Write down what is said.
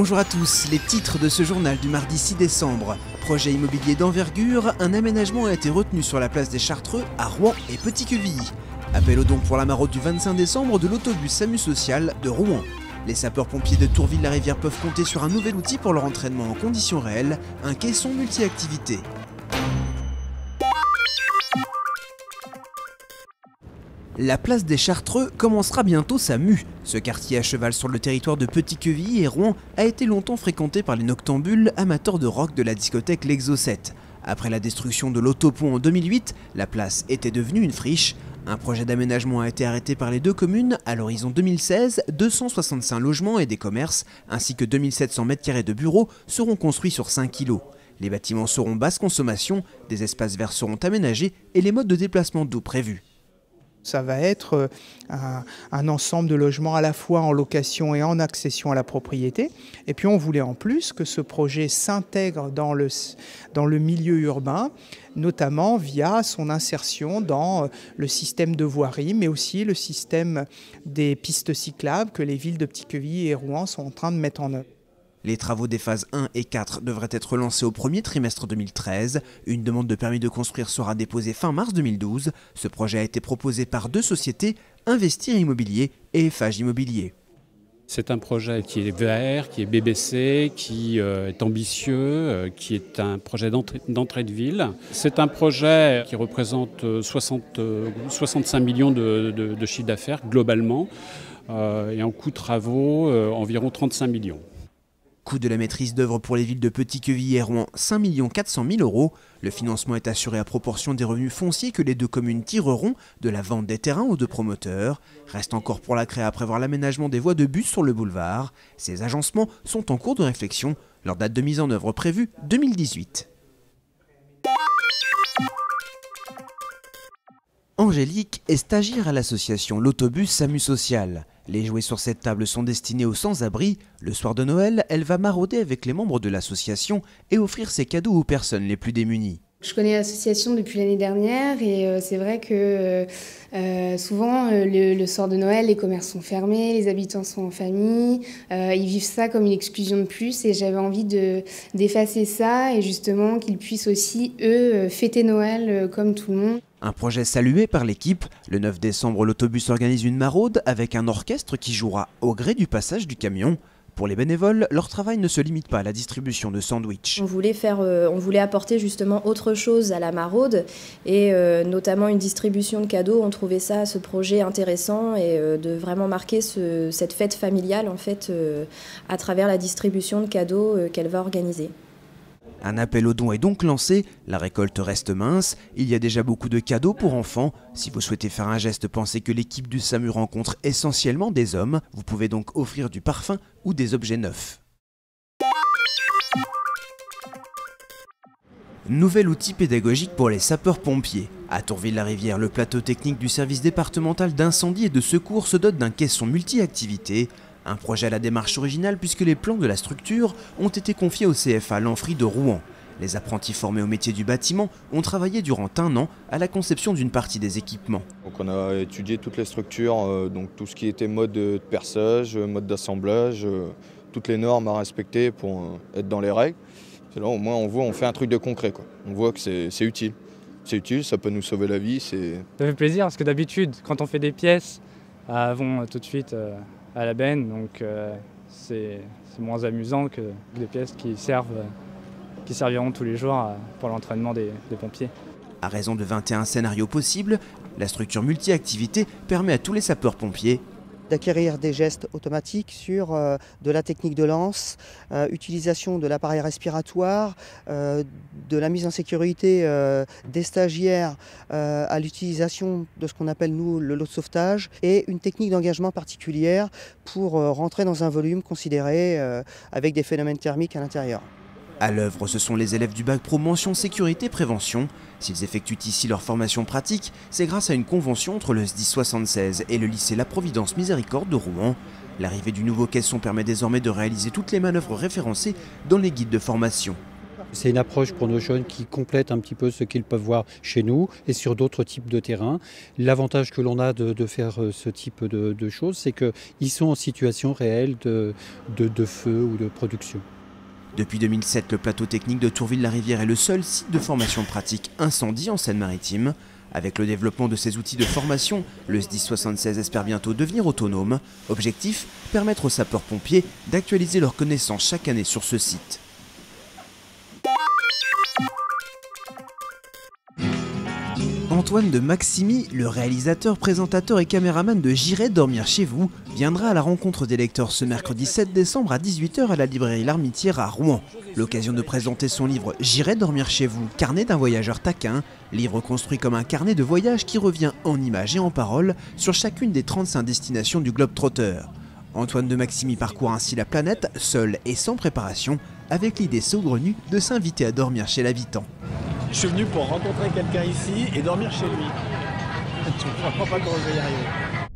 Bonjour à tous, les titres de ce journal du mardi 6 décembre. Projet immobilier d'envergure, un aménagement a été retenu sur la place des Chartreux à Rouen et Petit-Quevilly. Appel aux dons pour la maraude du 25 décembre de l'autobus SAMU Social de Rouen. Les sapeurs-pompiers de Tourville-la-Rivière peuvent compter sur un nouvel outil pour leur entraînement en conditions réelles, un caisson multi-activité. La place des Chartreux commencera bientôt sa mue. Ce quartier à cheval sur le territoire de Petit-Quevilly et Rouen a été longtemps fréquenté par les noctambules amateurs de rock de la discothèque L'Exo 7. Après la destruction de l'autopont en 2008, la place était devenue une friche. Un projet d'aménagement a été arrêté par les deux communes à l'horizon 2016. 265 logements et des commerces, ainsi que 2700 m² de bureaux seront construits sur 5 km. Les bâtiments seront basse consommation, des espaces verts seront aménagés et les modes de déplacement doux prévus. Ça va être un ensemble de logements à la fois en location et en accession à la propriété. Et puis on voulait en plus que ce projet s'intègre dans le milieu urbain, notamment via son insertion dans le système de voirie, mais aussi le système des pistes cyclables que les villes de Petit-Quevilly et Rouen sont en train de mettre en œuvre. Les travaux des phases 1 et 4 devraient être lancés au premier trimestre 2013. Une demande de permis de construire sera déposée fin mars 2012. Ce projet a été proposé par deux sociétés, Investir Immobilier et FH Immobilier. C'est un projet qui est vert, qui est BBC, qui est ambitieux, qui est un projet d'entrée de ville. C'est un projet qui représente 65 millions de chiffre d'affaires globalement et en coût de travaux environ 35 millions. Coût de la maîtrise d'œuvre pour les villes de Petit-Quevilly et Rouen, 5 400 000 €. Le financement est assuré à proportion des revenus fonciers que les deux communes tireront de la vente des terrains aux deux promoteurs. Reste encore pour la CREA à prévoir l'aménagement des voies de bus sur le boulevard. Ces agencements sont en cours de réflexion. Leur date de mise en œuvre prévue 2018. Angélique est stagiaire à l'association L'autobus SAMU Social. Les jouets sur cette table sont destinés aux sans-abri. Le soir de Noël, elle va marauder avec les membres de l'association et offrir ses cadeaux aux personnes les plus démunies. Je connais l'association depuis l'année dernière et c'est vrai que souvent le soir de Noël, les commerces sont fermés, les habitants sont en famille, ils vivent ça comme une exclusion de plus et j'avais envie d'effacer ça et justement qu'ils puissent aussi, eux, fêter Noël comme tout le monde. Un projet salué par l'équipe. Le 9 décembre, l'autobus organise une maraude avec un orchestre qui jouera au gré du passage du camion. Pour les bénévoles, leur travail ne se limite pas à la distribution de sandwichs. On voulait apporter justement autre chose à la maraude et notamment une distribution de cadeaux. On trouvait ce projet intéressant et de vraiment marquer cette fête familiale en fait à travers la distribution de cadeaux qu'elle va organiser. Un appel aux dons est donc lancé, la récolte reste mince, il y a déjà beaucoup de cadeaux pour enfants. Si vous souhaitez faire un geste, pensez que l'équipe du SAMU rencontre essentiellement des hommes. Vous pouvez donc offrir du parfum ou des objets neufs. Nouvel outil pédagogique pour les sapeurs-pompiers. À Tourville-la-Rivière, le plateau technique du service départemental d'incendie et de secours se dote d'un caisson multi-activité. Un projet à la démarche originale puisque les plans de la structure ont été confiés au CFA L'Amphi de Rouen. Les apprentis formés au métier du bâtiment ont travaillé durant un an à la conception d'une partie des équipements. Donc on a étudié toutes les structures, donc tout ce qui était mode de perçage, mode d'assemblage, toutes les normes à respecter pour être dans les règles. Et là au moins on fait un truc de concret, quoi. On voit que c'est utile. C'est utile, ça peut nous sauver la vie. Ça fait plaisir parce que d'habitude quand on fait des pièces, elles vont tout de suite à la benne, donc c'est moins amusant que des pièces qui serviront tous les jours pour l'entraînement des pompiers. À raison de 21 scénarios possibles, la structure multi-activité permet à tous les sapeurs-pompiers d'acquérir des gestes automatiques sur de la technique de lance, utilisation de l'appareil respiratoire, de la mise en sécurité des stagiaires à l'utilisation de ce qu'on appelle nous le lot de sauvetage et une technique d'engagement particulière pour rentrer dans un volume considéré avec des phénomènes thermiques à l'intérieur. À l'œuvre, ce sont les élèves du bac pro mention sécurité prévention. S'ils effectuent ici leur formation pratique, c'est grâce à une convention entre le SDIS 76 et le lycée La Providence Miséricorde de Rouen. L'arrivée du nouveau caisson permet désormais de réaliser toutes les manœuvres référencées dans les guides de formation. C'est une approche pour nos jeunes qui complète un petit peu ce qu'ils peuvent voir chez nous et sur d'autres types de terrains. L'avantage que l'on a de faire ce type de choses, c'est qu'ils sont en situation réelle de feu ou de production. Depuis 2007, le plateau technique de Tourville-la-Rivière est le seul site de formation pratique incendie en Seine-Maritime. Avec le développement de ces outils de formation, le SDIS 76 espère bientôt devenir autonome. Objectif, permettre aux sapeurs-pompiers d'actualiser leurs connaissances chaque année sur ce site. Antoine de Maximi, le réalisateur, présentateur et caméraman de J'irai dormir chez vous, viendra à la rencontre des lecteurs ce mercredi 7 décembre à 18 h à la librairie L'Armitière à Rouen. L'occasion de présenter son livre J'irai dormir chez vous, carnet d'un voyageur taquin, livre construit comme un carnet de voyage qui revient en images et en paroles sur chacune des 35 destinations du Globe-Trotter. Antoine de Maximi parcourt ainsi la planète, seul et sans préparation, avec l'idée saugrenue de s'inviter à dormir chez l'habitant. Je suis venu pour rencontrer quelqu'un ici et dormir chez lui. Je ne comprends pas comment je vais y arriver.